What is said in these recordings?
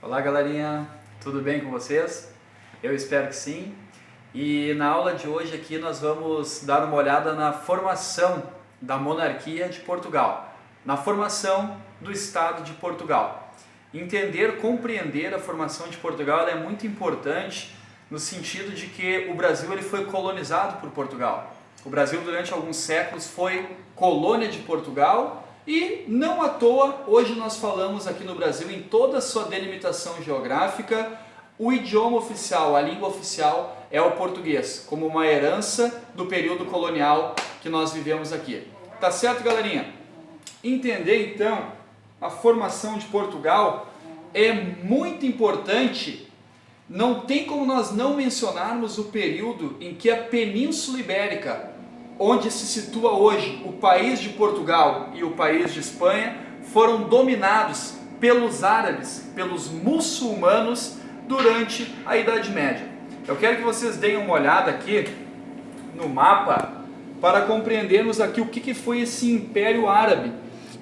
Olá galerinha, tudo bem com vocês? Eu espero que sim. E na aula de hoje aqui nós vamos dar uma olhada na formação da monarquia de Portugal, na formação do Estado de Portugal. Entender, compreender a formação de Portugal é muito importante no sentido de que o Brasil ele foi colonizado por Portugal. O Brasil durante alguns séculos foi colônia de Portugal. E não à toa, hoje nós falamos aqui no Brasil, em toda a sua delimitação geográfica, o idioma oficial, a língua oficial é o português, como uma herança do período colonial que nós vivemos aqui. Tá certo, galerinha? Entender então a formação de Portugal é muito importante. Não tem como nós não mencionarmos o período em que a Península Ibérica, onde se situa hoje o país de Portugal e o país de Espanha, foram dominados pelos árabes, pelos muçulmanos durante a Idade Média. Eu quero que vocês deem uma olhada aqui no mapa para compreendermos aqui o que foi esse Império Árabe.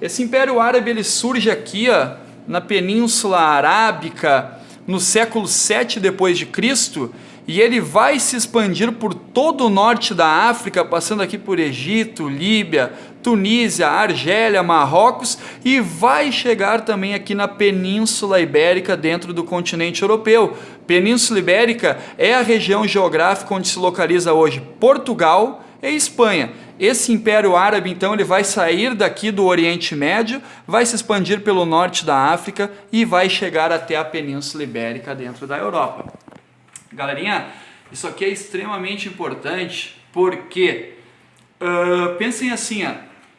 Esse Império Árabe ele surge aqui na Península Arábica no século 7 depois de Cristo. E ele vai se expandir por todo o norte da África, passando aqui por Egito, Líbia, Tunísia, Argélia, Marrocos, e vai chegar também aqui na Península Ibérica, dentro do continente europeu. Península Ibérica é a região geográfica onde se localiza hoje Portugal e Espanha. Esse Império Árabe, então, ele vai sair daqui do Oriente Médio, vai se expandir pelo norte da África e vai chegar até a Península Ibérica dentro da Europa. Galerinha, isso aqui é extremamente importante porque, pensem assim,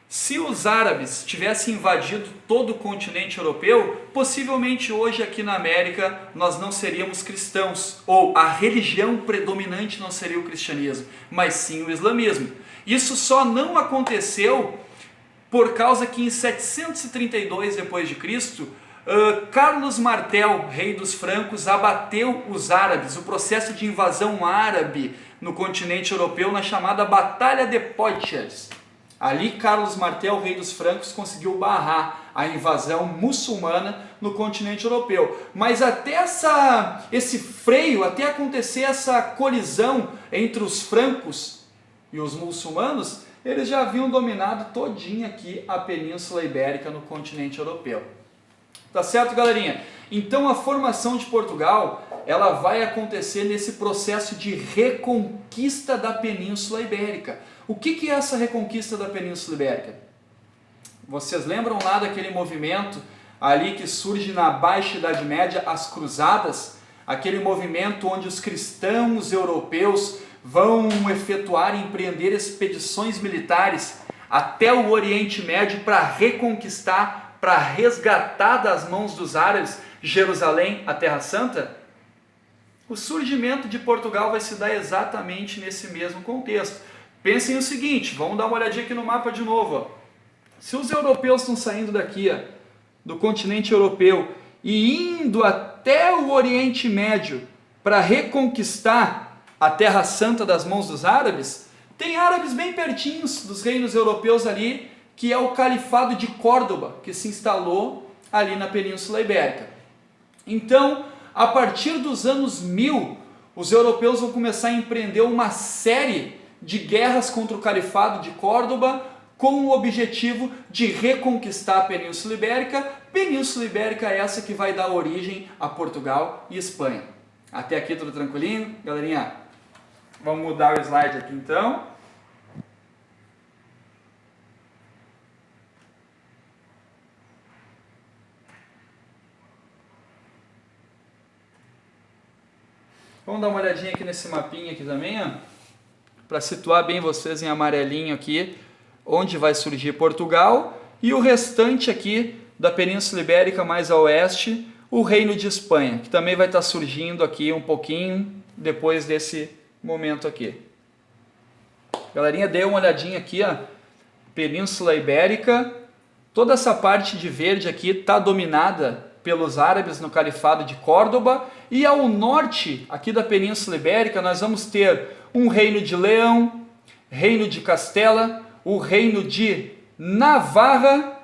se os árabes tivessem invadido todo o continente europeu, possivelmente hoje aqui na América nós não seríamos cristãos, ou a religião predominante não seria o cristianismo, mas sim o islamismo. Isso só não aconteceu por causa que em 732 d.C., Carlos Martel, rei dos francos, abateu os árabes, o processo de invasão árabe no continente europeu na chamada Batalha de Poitiers. Ali Carlos Martel, rei dos francos, conseguiu barrar a invasão muçulmana no continente europeu. Mas até esse freio, até acontecer essa colisão entre os francos e os muçulmanos, eles já haviam dominado todinha aqui a Península Ibérica no continente europeu. Tá certo, galerinha? Então a formação de Portugal, ela vai acontecer nesse processo de reconquista da Península Ibérica. O que é essa reconquista da Península Ibérica? Vocês lembram lá daquele movimento ali que surge na Baixa Idade Média, as Cruzadas? Aquele movimento onde os cristãos europeus vão efetuar e empreender expedições militares até o Oriente Médio para reconquistar, para resgatar das mãos dos árabes Jerusalém, a Terra Santa? O surgimento de Portugal vai se dar exatamente nesse mesmo contexto. Pensem o seguinte, vamos dar uma olhadinha aqui no mapa de novo. Se os europeus estão saindo daqui, do continente europeu, e indo até o Oriente Médio para reconquistar a Terra Santa das mãos dos árabes, tem árabes bem pertinhos dos reinos europeus ali, que é o Califado de Córdoba, que se instalou ali na Península Ibérica. Então, a partir dos anos 1000, os europeus vão começar a empreender uma série de guerras contra o Califado de Córdoba, com o objetivo de reconquistar a Península Ibérica. Península Ibérica é essa que vai dar origem a Portugal e Espanha. Até aqui tudo tranquilinho? Galerinha, vamos mudar o slide aqui então. Vamos dar uma olhadinha aqui nesse mapinha aqui também, para situar bem vocês em amarelinho aqui, onde vai surgir Portugal, e o restante aqui da Península Ibérica mais a oeste, o Reino de Espanha, que também vai estar surgindo aqui um pouquinho depois desse momento aqui. Galerinha, dê uma olhadinha aqui, Península Ibérica, toda essa parte de verde aqui está dominada pelos árabes no Califado de Córdoba, e ao norte aqui da Península Ibérica nós vamos ter um reino de Leão, reino de Castela, o reino de Navarra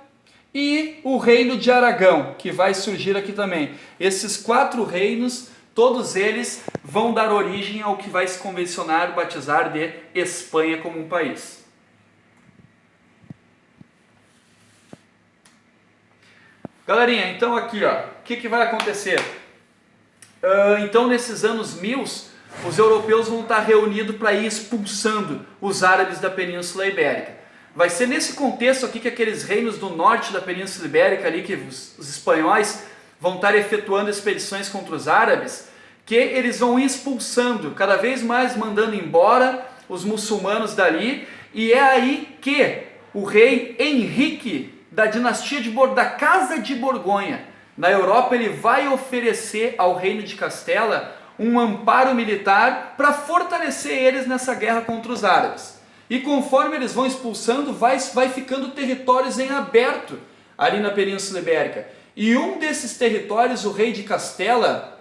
e o reino de Aragão, que vai surgir aqui também. Esses 4 reinos, todos eles vão dar origem ao que vai se convencionar, batizar de Espanha como um país. Galerinha, então aqui, ó, o que vai acontecer? Então nesses anos 1000, os europeus vão estar reunidos para ir expulsando os árabes da Península Ibérica. Vai ser nesse contexto aqui que aqueles reinos do norte da Península Ibérica, ali, que os espanhóis vão estar efetuando expedições contra os árabes, que eles vão ir expulsando, cada vez mais mandando embora os muçulmanos dali, e é aí que o rei Henrique da dinastia da Casa de Borgonha, na Europa, ele vai oferecer ao reino de Castela um amparo militar para fortalecer eles nessa guerra contra os árabes. E conforme eles vão expulsando, vai ficando territórios em aberto ali na Península Ibérica. E um desses territórios, o rei de Castela,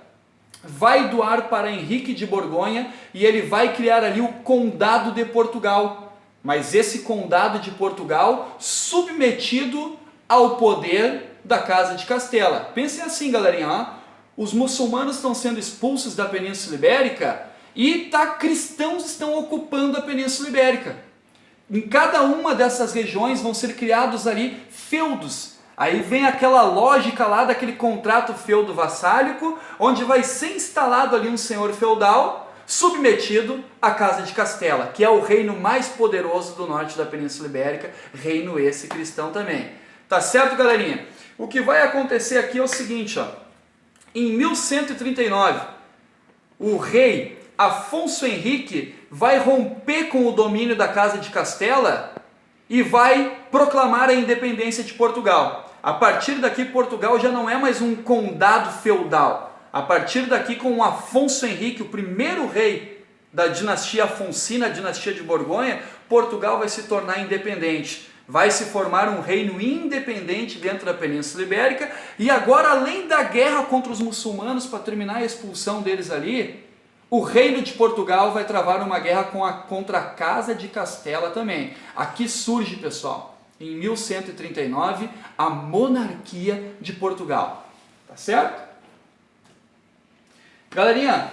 vai doar para Henrique de Borgonha e ele vai criar ali o Condado de Portugal. Mas esse Condado de Portugal submetido ao poder da Casa de Castela. Pensem assim, galerinha, os muçulmanos estão sendo expulsos da Península Ibérica e cristãos estão ocupando a Península Ibérica. Em cada uma dessas regiões vão ser criados ali feudos. Aí vem aquela lógica lá daquele contrato feudo-vassálico, onde vai ser instalado ali um senhor feudal submetido à Casa de Castela, que é o reino mais poderoso do norte da Península Ibérica, reino esse cristão também. Tá certo, galerinha? O que vai acontecer aqui é o seguinte, ó. Em 1139, o rei Afonso Henrique vai romper com o domínio da Casa de Castela e vai proclamar a independência de Portugal. A partir daqui, Portugal já não é mais um condado feudal. A partir daqui, com o Afonso Henrique, o primeiro rei da dinastia Afonsina, a dinastia de Borgonha, Portugal vai se tornar independente. Vai se formar um reino independente dentro da Península Ibérica. E agora, além da guerra contra os muçulmanos, para terminar a expulsão deles ali, o reino de Portugal vai travar uma guerra contra a Casa de Castela também. Aqui surge, pessoal, em 1139, a monarquia de Portugal. Tá certo? Galerinha,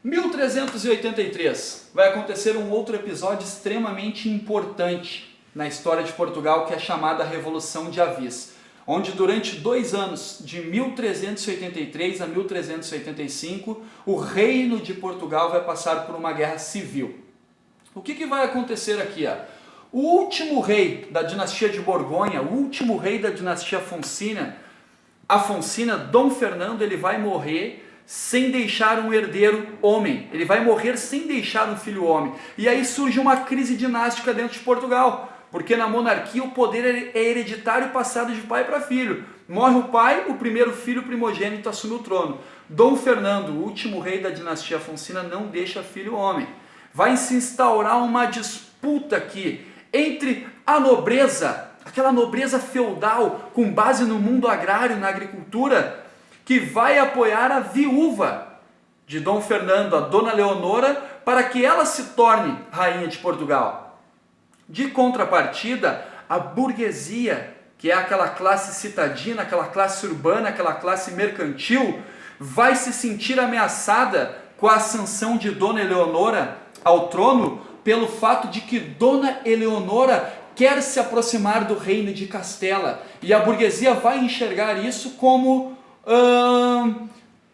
1383 vai acontecer um outro episódio extremamente importante na história de Portugal, que é chamada Revolução de Avis, onde durante 2 anos, de 1383 a 1385, o reino de Portugal vai passar por uma guerra civil. O que vai acontecer aqui? O último rei da dinastia de Borgonha, o último rei da dinastia Afonsina, Dom Fernando, ele vai morrer sem deixar um herdeiro homem. Ele vai morrer sem deixar um filho homem. E aí surge uma crise dinástica dentro de Portugal, porque na monarquia o poder é hereditário, passado de pai para filho. Morre o pai, o primeiro filho primogênito assume o trono. Dom Fernando, o último rei da dinastia Afonsina, não deixa filho homem. Vai se instaurar uma disputa aqui entre a nobreza, aquela nobreza feudal com base no mundo agrário, na agricultura, que vai apoiar a viúva de Dom Fernando, a Dona Leonora, para que ela se torne rainha de Portugal. De contrapartida, a burguesia, que é aquela classe citadina, aquela classe urbana, aquela classe mercantil, vai se sentir ameaçada com a ascensão de Dona Eleonora ao trono, pelo fato de que Dona Eleonora quer se aproximar do reino de Castela. E a burguesia vai enxergar isso como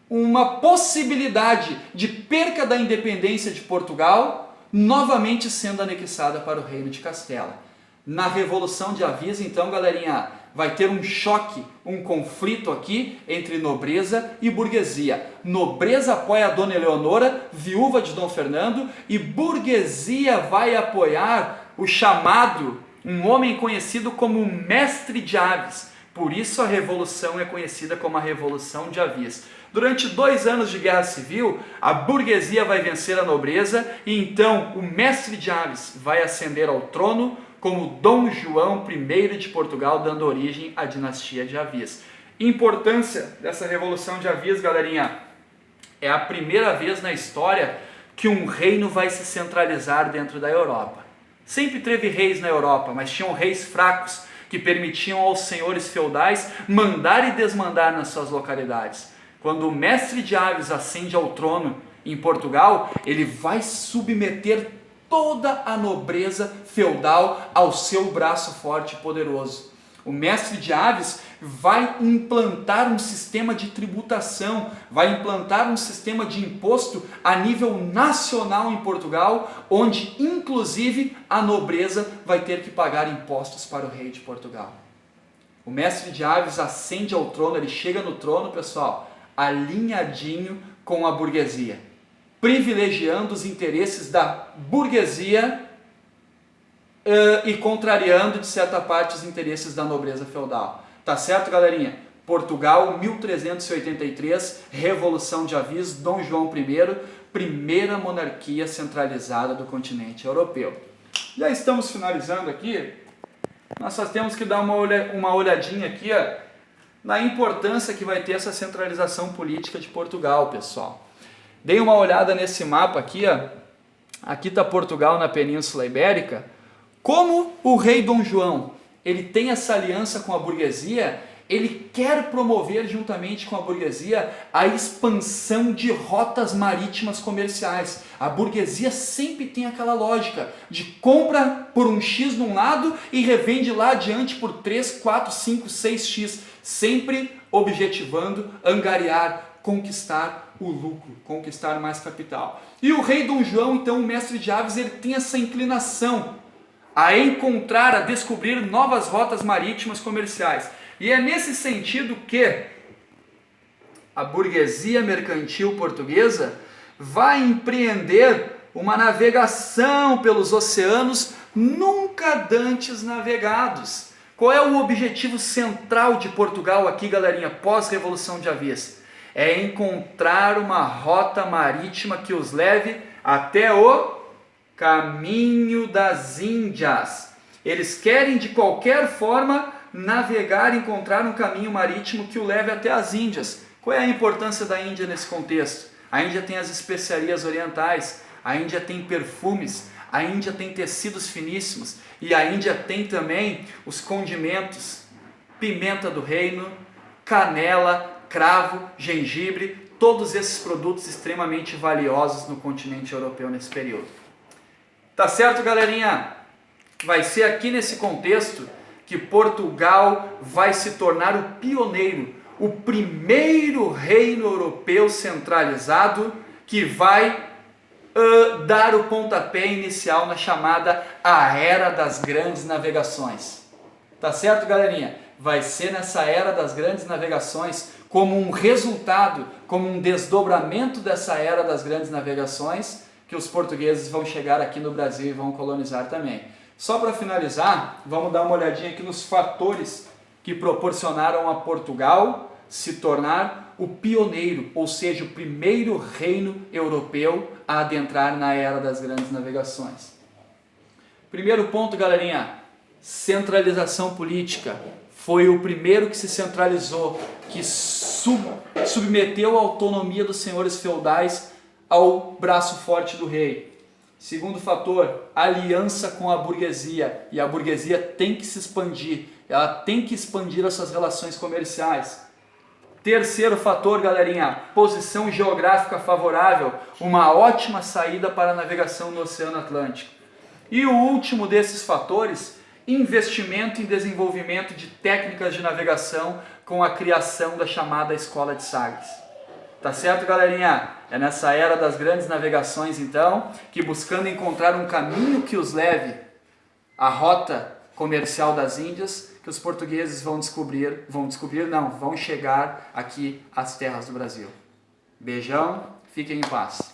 uma possibilidade de perca da independência de Portugal, novamente sendo anexada para o reino de Castela. Na Revolução de Avis, então, galerinha, vai ter um choque, um conflito aqui entre nobreza e burguesia. Nobreza apoia a Dona Eleonora, viúva de Dom Fernando, e burguesia vai apoiar o chamado, um homem conhecido como Mestre de Avis. Por isso a revolução é conhecida como a Revolução de Avis. Durante 2 anos de guerra civil, a burguesia vai vencer a nobreza e então o Mestre de Avis vai ascender ao trono como Dom João I de Portugal, dando origem à dinastia de Avis. Importância dessa Revolução de Avis, galerinha, é a primeira vez na história que um reino vai se centralizar dentro da Europa. Sempre teve reis na Europa, mas tinham reis fracos, que permitiam aos senhores feudais mandar e desmandar nas suas localidades. Quando o mestre de aves ascende ao trono em Portugal, ele vai submeter toda a nobreza feudal ao seu braço forte e poderoso. O mestre de aves vai implantar um sistema de tributação, vai implantar um sistema de imposto a nível nacional em Portugal, onde inclusive a nobreza vai ter que pagar impostos para o rei de Portugal. O mestre de aves ascende ao trono, ele chega no trono, pessoal, alinhadinho com a burguesia, privilegiando os interesses da burguesia e contrariando, de certa parte, os interesses da nobreza feudal. Tá certo, galerinha? Portugal, 1383, Revolução de Avis, Dom João I, primeira monarquia centralizada do continente europeu. Já estamos finalizando aqui, nós só temos que dar uma olhadinha aqui, ó, na importância que vai ter essa centralização política de Portugal, pessoal. Dei uma olhada nesse mapa aqui, ó. Aqui está Portugal na Península Ibérica. Como o rei Dom João, ele tem essa aliança com a burguesia, ele quer promover juntamente com a burguesia a expansão de rotas marítimas comerciais. A burguesia sempre tem aquela lógica de compra por um X num lado e revende lá adiante por 3, 4, 5, 6X, sempre objetivando angariar, conquistar o lucro, conquistar mais capital. E o rei Dom João, então, o mestre de aves, ele tem essa inclinação a encontrar, a descobrir novas rotas marítimas comerciais. E é nesse sentido que a burguesia mercantil portuguesa vai empreender uma navegação pelos oceanos nunca dantes navegados. Qual é o objetivo central de Portugal aqui, galerinha, pós-Revolução de Avis? É encontrar uma rota marítima que os leve até o Caminho das Índias. Eles querem de qualquer forma navegar, encontrar um caminho marítimo que o leve até as Índias. Qual é a importância da Índia nesse contexto? A Índia tem as especiarias orientais, a Índia tem perfumes, a Índia tem tecidos finíssimos e a Índia tem também os condimentos, pimenta do reino, canela, cravo, gengibre, todos esses produtos extremamente valiosos no continente europeu nesse período. Tá certo, galerinha? Vai ser aqui nesse contexto que Portugal vai se tornar o pioneiro, o primeiro reino europeu centralizado que vai dar o pontapé inicial na chamada a Era das Grandes Navegações. Tá certo, galerinha? Vai ser nessa Era das Grandes Navegações, como um resultado, como um desdobramento dessa Era das Grandes Navegações, que os portugueses vão chegar aqui no Brasil e vão colonizar também. Só para finalizar, vamos dar uma olhadinha aqui nos fatores que proporcionaram a Portugal se tornar o pioneiro, ou seja, o primeiro reino europeu a adentrar na Era das Grandes Navegações. Primeiro ponto, galerinha, centralização política. Foi o primeiro que se centralizou, que submeteu a autonomia dos senhores feudais ao braço forte do rei. Segundo fator, aliança com a burguesia. E a burguesia tem que se expandir, ela tem que expandir as suas relações comerciais. Terceiro fator, galerinha, posição geográfica favorável, uma ótima saída para a navegação no Oceano Atlântico. E o último desses fatores, investimento em desenvolvimento de técnicas de navegação com a criação da chamada Escola de Sagres. Tá certo, galerinha? É nessa Era das Grandes Navegações, então, que buscando encontrar um caminho que os leve à rota comercial das Índias, que os portugueses vão chegar aqui às terras do Brasil. Beijão, fiquem em paz.